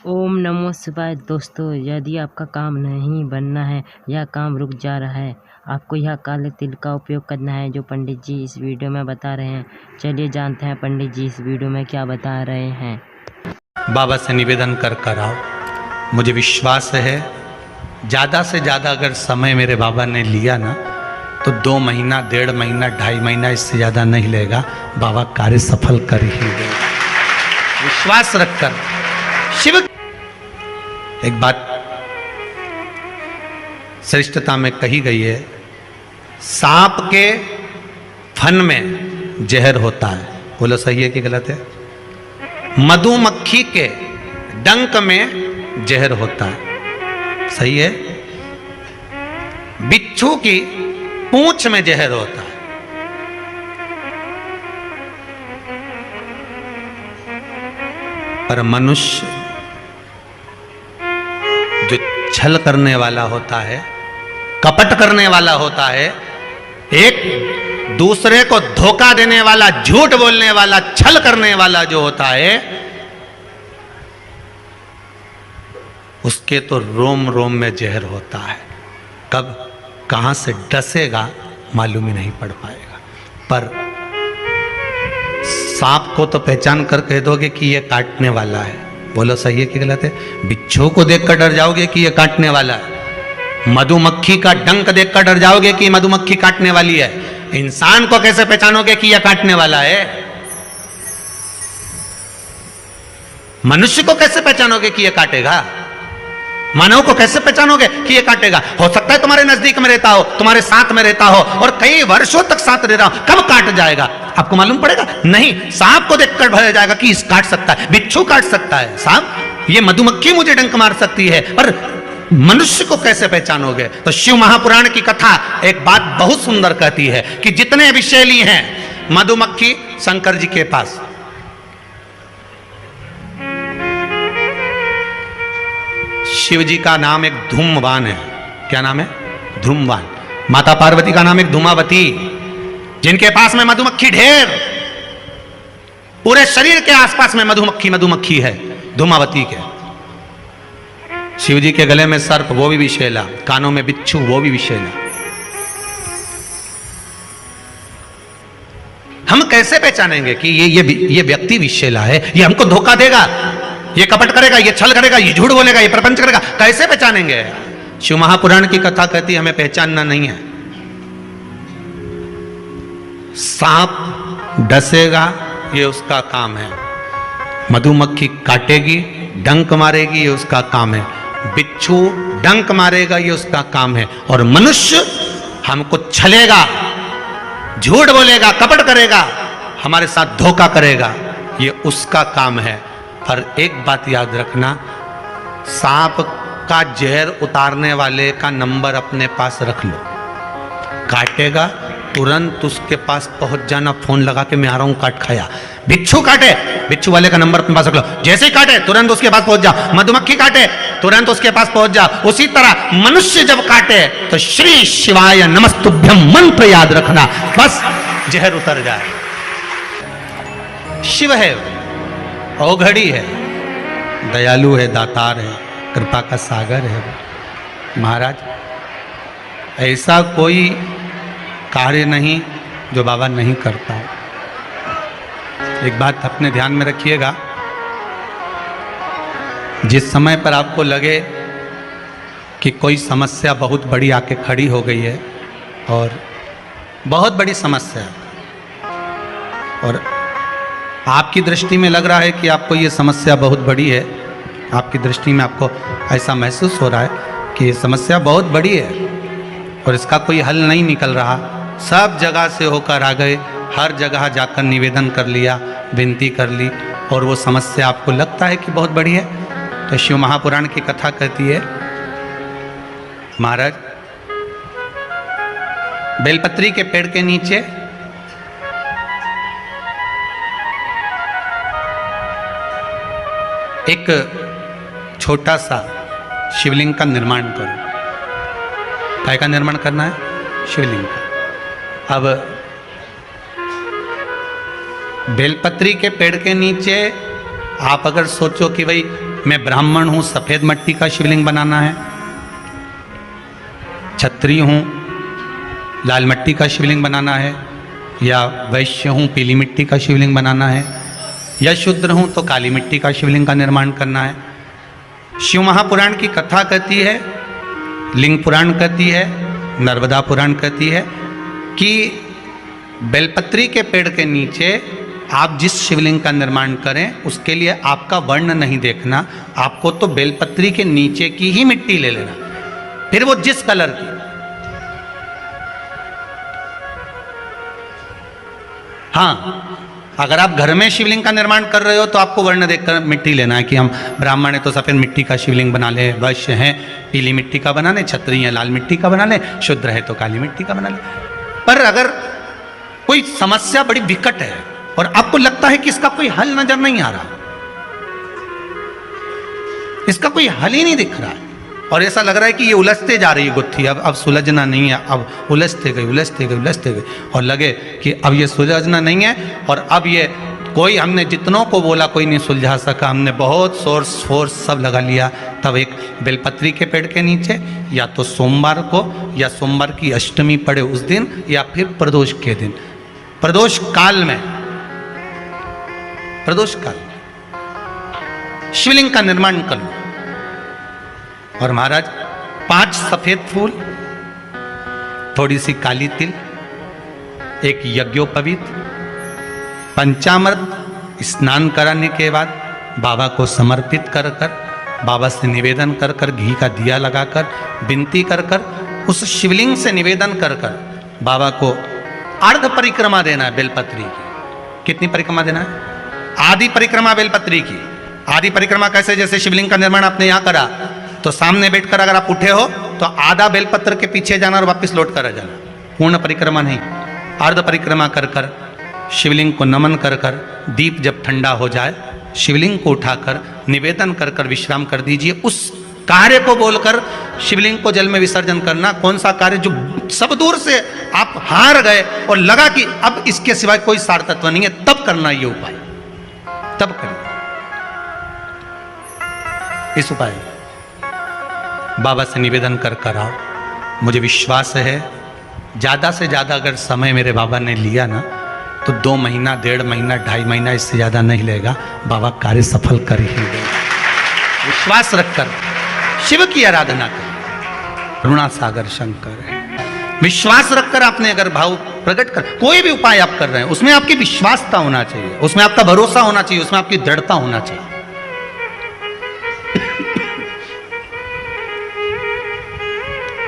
ओम नमो शिवाय। दोस्तों, यदि आपका काम नहीं बनना है या काम रुक जा रहा है, आपको यह काले तिल का उपयोग करना है जो पंडित जी इस वीडियो में बता रहे हैं। चलिए जानते हैं पंडित जी इस वीडियो में क्या बता रहे हैं। बाबा से निवेदन कर आओ। मुझे विश्वास है ज़्यादा से ज़्यादा अगर समय मेरे बाबा ने लिया ना तो 2 महीना, 1.5 महीना, 2.5 महीना, इससे ज़्यादा नहीं लेगा। बाबा कार्य सफल कर ही देगा। विश्वास रखकर शिव। एक बात श्रेष्ठता में कही गई है, सांप के फन में जहर होता है। बोलो सही है कि गलत है? मधुमक्खी के डंक में जहर होता है। सही है? बिच्छू की पूंछ में जहर होता है। पर मनुष्य जो छल करने वाला होता है, कपट करने वाला होता है, एक दूसरे को धोखा देने वाला, झूठ बोलने वाला, छल करने वाला जो होता है, उसके तो रोम रोम में जहर होता है। कब कहां से डसेगा मालूम ही नहीं पड़ पाएगा। पर सांप को तो पहचान कर कह दोगे कि ये काटने वाला है। बोलो सही है कि गलत है? बिच्छू को देखकर डर जाओगे कि ये काटने वाला है। मधुमक्खी का डंक देखकर डर जाओगे कि मधुमक्खी काटने वाली है। इंसान को कैसे पहचानोगे कि यह काटने वाला है? मनुष्य को कैसे पहचानोगे कि यह काटेगा? मानव को कैसे पहचानोगे कि ये काटेगा? हो सकता है तुम्हारे नजदीक में रहता हो, तुम्हारे साथ में रहता हो और कई वर्षों तक साथ रह रहा हो, कब काट जाएगा आपको मालूम पड़ेगा? नहीं, सांप को देखकर भय जाएगा कि इस काट सकता है, बिच्छू काट सकता है, सांप, ये मधुमक्खी मुझे डंक मार सकती है, पर मनुष्य को कैसे पहचानोगे? तो शिव महापुराण की कथा एक बात बहुत सुंदर कहती है कि जितने विषैली हैं, मधुमक्खी शंकर जी के पास, शिव जी का नाम एक धूमवान है। क्या नाम है? धूमवान। माता पार्वती का नाम एक धूमावती, जिनके पास में मधुमक्खी ढेर, पूरे शरीर के आसपास में मधुमक्खी है, धूमावती के। शिव जी के गले में सर्प, वो भी विषैला, कानों में बिच्छू, वो भी विषैला। हम कैसे पहचानेंगे कि ये व्यक्ति विषैला है, ये हमको धोखा देगा, ये कपट करेगा, ये छल करेगा, ये झूठ बोलेगा, ये प्रपंच करेगा? कैसे पहचानेंगे? शिव महापुराण की कथा कहती है हमें पहचानना नहीं है। सांप डसेगा, ये उसका काम है। मधुमक्खी काटेगी, डंक मारेगी, ये उसका काम है। बिच्छू डंक मारेगा, ये उसका काम है। और मनुष्य हमको छलेगा, झूठ बोलेगा, कपट करेगा, हमारे साथ धोखा करेगा, ये उसका काम है। पर एक बात याद रखना, सांप का जहर उतारने वाले का नंबर अपने पास रख लो। काटेगा तुरंत उसके पास पहुंच जाना, फोन लगा के मैं आ रहा हूं, काट खाया। बिच्छू काटे, बिच्छू वाले का नंबर अपने पास रख लो, जैसे ही काटे तुरंत उसके पास पहुंच जाओ। मधुमक्खी काटे तुरंत उसके पास पहुंच जाओ। उसी तरह मनुष्य जब काटे तो श्री शिवाय नमस्तुभ्यम मंत्र याद रखना, बस जहर उतर जाए। शिव है, औघड़ी है, दयालु है, दातार है, कृपा का सागर है। महाराज, ऐसा कोई कार्य नहीं जो बाबा नहीं करता है। एक बात अपने ध्यान में रखिएगा, जिस समय पर आपको लगे कि कोई समस्या बहुत बड़ी आके खड़ी हो गई है, और बहुत बड़ी समस्या है, और आपकी दृष्टि में लग रहा है कि आपको ये समस्या बहुत बड़ी है, आपकी दृष्टि में आपको ऐसा महसूस हो रहा है कि ये समस्या बहुत बड़ी है और इसका कोई हल नहीं निकल रहा, सब जगह से होकर आ गए, हर जगह जाकर निवेदन कर लिया, विनती कर ली, और वो समस्या आपको लगता है कि बहुत बड़ी है, तो शिव महापुराण की कथा कहती है, महाराज बेलपत्री के पेड़ के नीचे एक छोटा सा शिवलिंग का निर्माण करो। काय का निर्माण करना है? शिवलिंग का। अब बेलपत्री के पेड़ के नीचे आप अगर सोचो कि भाई मैं ब्राह्मण हूं, सफेद मिट्टी का शिवलिंग बनाना है। क्षत्रिय हूं, लाल मिट्टी का शिवलिंग बनाना है। या वैश्य हूं, पीली मिट्टी का शिवलिंग बनाना है। या शूद्र हूं तो काली मिट्टी का शिवलिंग का निर्माण करना है। शिव महापुराण की कथा कहती है, लिंग पुराण कहती है, नर्मदा पुराण कहती है कि बेलपत्री के पेड़ के नीचे आप जिस शिवलिंग का निर्माण करें उसके लिए आपका वर्ण नहीं देखना, आपको तो बेलपत्री के नीचे की ही मिट्टी ले लेना, फिर वो जिस कलर की। हाँ, अगर आप घर में शिवलिंग का निर्माण कर रहे हो तो आपको वर्ण देखकर मिट्टी लेना है कि हम ब्राह्मण है तो सफेद मिट्टी का शिवलिंग बना ले, वैश्य हैं पीली मिट्टी का बना ले, क्षत्रिय लाल मिट्टी का बना ले, शूद्र है तो काली मिट्टी का बना ले। पर अगर कोई समस्या बड़ी विकट है और आपको लगता है कि इसका कोई हल नजर नहीं आ रहा, इसका कोई हल ही नहीं दिख रहा है और ऐसा लग रहा है कि ये उलझते जा रही है गुत्थी, अब सुलझना नहीं है, अब उलझते गई और लगे कि अब ये सुलझना नहीं है और अब ये कोई, हमने जितनों को बोला कोई नहीं सुलझा सका, हमने बहुत सोर्स फोर्स सब लगा लिया। तब एक बेलपत्री के पेड़ के नीचे या तो सोमवार को या सोमवार की अष्टमी पड़े उस दिन या फिर प्रदोष के दिन, प्रदोष काल में, प्रदोष काल शिवलिंग का निर्माण कर लो। और महाराज 5 सफेद फूल, थोड़ी सी काली तिल, एक यज्ञोपवीत, पंचामृत स्नान कराने के बाद बाबा को समर्पित कर कर, बाबा से निवेदन कर कर, घी का दिया लगाकर विनती कर कर, उस शिवलिंग से निवेदन कर कर बाबा को अर्ध परिक्रमा देना है बेलपत्री की। कितनी परिक्रमा देना है? आधी परिक्रमा बेलपत्री की। आधी परिक्रमा कैसे? जैसे शिवलिंग का निर्माण आपने यहां करा तो सामने बैठकर अगर आप उठे हो तो आधा बेलपत्र के पीछे जाना और वापस लौट कर आ जाना, पूर्ण परिक्रमा नहीं, अर्ध परिक्रमा कर कर शिवलिंग को नमन कर कर, दीप जब ठंडा हो जाए शिवलिंग को उठाकर निवेदन कर कर विश्राम कर दीजिए। उस कार्य को बोलकर शिवलिंग को जल में विसर्जन करना। कौन सा कार्य? जो सब दूर से आप हार गए और लगा कि अब इसके सिवाय कोई सार तत्व नहीं है, तब करना ये उपाय, तब करिए इस उपाय। बाबा से निवेदन कर कर आओ। मुझे विश्वास है ज़्यादा से ज़्यादा अगर समय मेरे बाबा ने लिया ना तो 2 महीना, 1.5 महीना, 2.5 महीना, इससे ज़्यादा नहीं लेगा। बाबा कार्य सफल कर ही देगा। विश्वास रखकर शिव की आराधना कर, करुणा सागर शंकर है। विश्वास रखकर आपने अगर भाव प्रकट कर, कोई भी उपाय आप कर रहे हैं उसमें आपकी विश्वासता होना चाहिए, उसमें आपका भरोसा होना चाहिए, उसमें आपकी दृढ़ता होना चाहिए।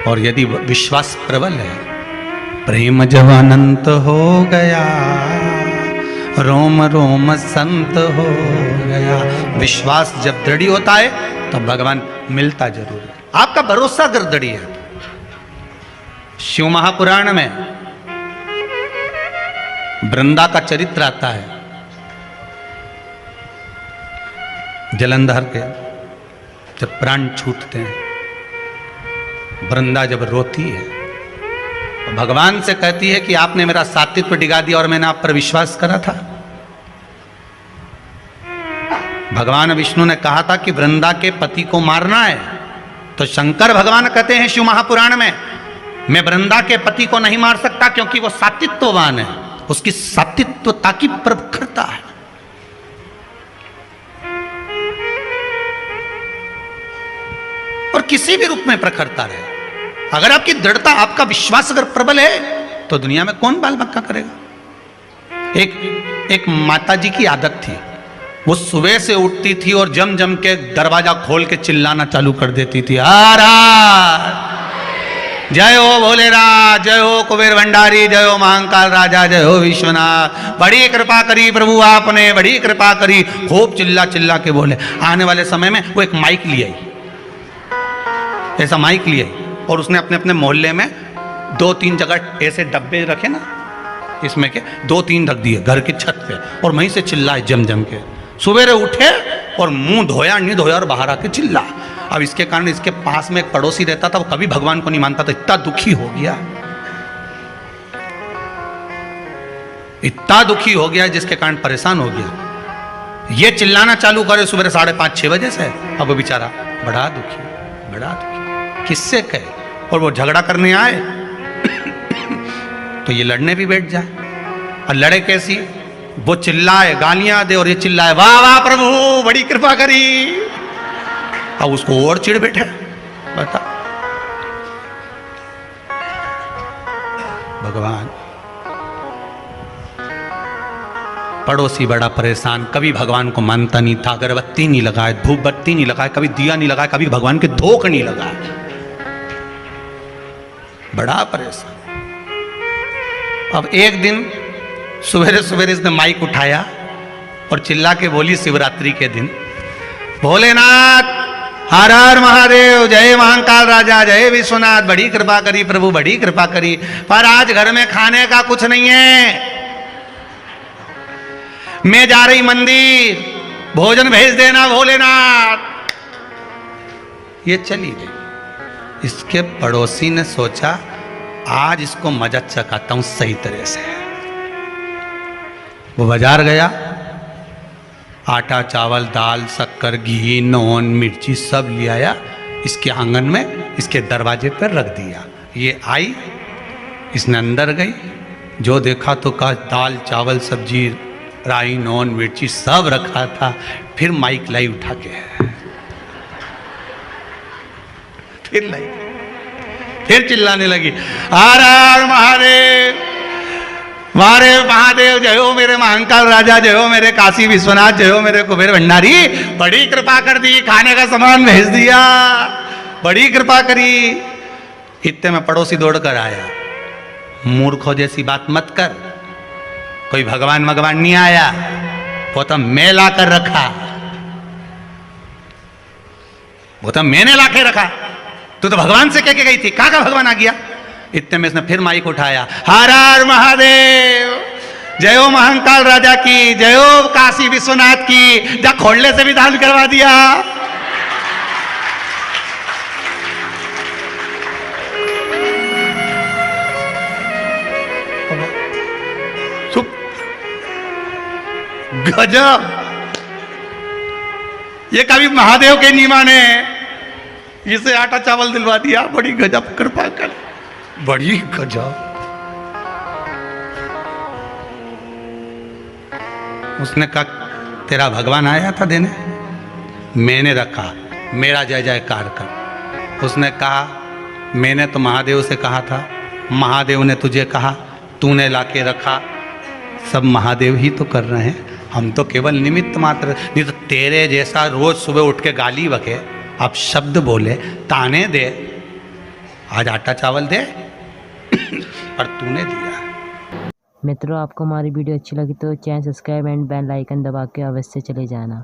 और यदि विश्वास प्रबल है, प्रेम जब अनंत हो गया, रोम रोम संत हो गया। विश्वास जब दृढ़ होता है तो भगवान मिलता जरूर है। आपका भरोसा अगर दृढ़ है। शिव महापुराण में वृंदा का चरित्र आता है। जलंधर के जब प्राण छूटते हैं, वृंदा जब रोती है तो भगवान से कहती है कि आपने मेरा सात्वित्व डिगा दिया और मैंने आप पर विश्वास करा था। भगवान विष्णु ने कहा था कि वृंदा के पति को मारना है, तो शंकर भगवान कहते हैं शिव महापुराण में, मैं वृंदा के पति को नहीं मार सकता क्योंकि वो सात्वित्ववान है, उसकी सात्वित्वता की प्रखरता है। और किसी भी रूप में प्रखरता रहे। अगर आपकी दृढ़ता, आपका विश्वास अगर प्रबल है तो दुनिया में कौन बाल बक्का करेगा। एक माता जी की आदत थी, वो सुबह से उठती थी और जम जम के दरवाजा खोल के चिल्लाना चालू कर देती थी, जय हो भोलेनाथ, जय हो कुबेर भंडारी, जय हो महाकाल राजा, जय हो विश्वनाथ, बड़ी कृपा करी प्रभु आपने, बड़ी कृपा करी। खूब चिल्ला चिल्ला के बोले। आने वाले समय में वो एक माइक ले आई, ऐसा माइक लिए, और उसने अपने अपने मोहल्ले में 2-3 जगह ऐसे डब्बे रखे ना, इसमें के 2-3 रख दिए घर की छत पे, और वहीं से चिल्लाए जम जम के। सवेरे उठे और मुंह धोया नहीं धोया और बाहर आके चिल्ला। अब इसके कारण इसके पास में एक पड़ोसी रहता था, वो कभी भगवान को नहीं मानता था, इतना दुखी हो गया, इतना दुखी हो गया जिसके कारण परेशान हो गया। ये चिल्लाना चालू करे सुबह 5:30-6 बजे से। अब वो बेचारा बड़ा दुखी, किससे कहे। और वो झगड़ा करने आए तो ये लड़ने भी बैठ जाए। और लड़े कैसी, वो चिल्लाए गालियां दे और ये चिल्लाए वाह वाह प्रभु बड़ी कृपा करी। अब उसको और चिढ़ बैठे। बता भगवान, पड़ोसी बड़ा परेशान, कभी भगवान को मानता नहीं था, अगरबत्ती नहीं लगाए, धूप बत्ती नहीं लगाए, कभी दिया नहीं लगाया, कभी भगवान के धोख नहीं लगाया, बड़ा परेशान। अब एक दिन सवेरे सवेरे इसने माइक उठाया और चिल्ला के बोली शिवरात्रि के दिन, भोलेनाथ हर हर महादेव, जय महाकाल राजा, जय विश्वनाथ, बड़ी कृपा करी प्रभु, बड़ी कृपा करी, पर आज घर में खाने का कुछ नहीं है, मैं जा रही मंदिर, भोजन भेज देना भोलेनाथ। ये चली गई। इसके पड़ोसी ने सोचा आज इसको मजा चखाता हूं सही तरह से। वो बाजार गया, आटा चावल दाल शक्कर घी नॉन मिर्ची सब ले आया, इसके आंगन में इसके दरवाजे पर रख दिया। ये आई, इसने अंदर गई, जो देखा तो कहा दाल चावल सब्जी राई नॉन मिर्ची सब रखा था। फिर माइक लाई उठा के, फिर लाई, फिर चिल्लाने लगी हर हर महादेव, मारे महादेव, जय हो मेरे महाकाल राजा, जय हो मेरे काशी विश्वनाथ, जय हो मेरे कुबेर भंडारी, बड़ी कृपा कर दी, खाने का सामान भेज दिया, बड़ी कृपा करी। इतने में पड़ोसी दौड़ कर आया, मूर्खों जैसी बात मत कर, कोई भगवान भगवान नहीं आया, वो तो मैं ला कर रखा, वो तो मैंने ला के रखा, तू तो भगवान से कह के गई थी, कहाँ का भगवान आ गया। इतने में इसने फिर माइक उठाया, हर हर महादेव, जय हो महाकाल राजा की, जय हो काशी विश्वनाथ की, जा खोलने से भी दान करवा दिया। गजब, ये कभी महादेव के नहीं माने, इसे आटा चावल दिलवा दिया, बड़ी गजब कृपा कर, बड़ी गजब। उसने कहा तेरा भगवान आया था देने, मैंने रखा, मेरा जय जयकार कर। उसने कहा मैंने तो महादेव से कहा था, महादेव ने तुझे कहा, तूने लाके रखा, सब महादेव ही तो कर रहे हैं, हम तो केवल निमित्त मात्र। नहीं तो तेरे जैसा रोज सुबह उठ के गाली बके, अब शब्द बोले, ताने दे, आज आटा चावल दे पर तूने दिया। मित्रों, आपको हमारी वीडियो अच्छी लगी तो channel subscribe and bell icon दबा के अवश्य चले जाना।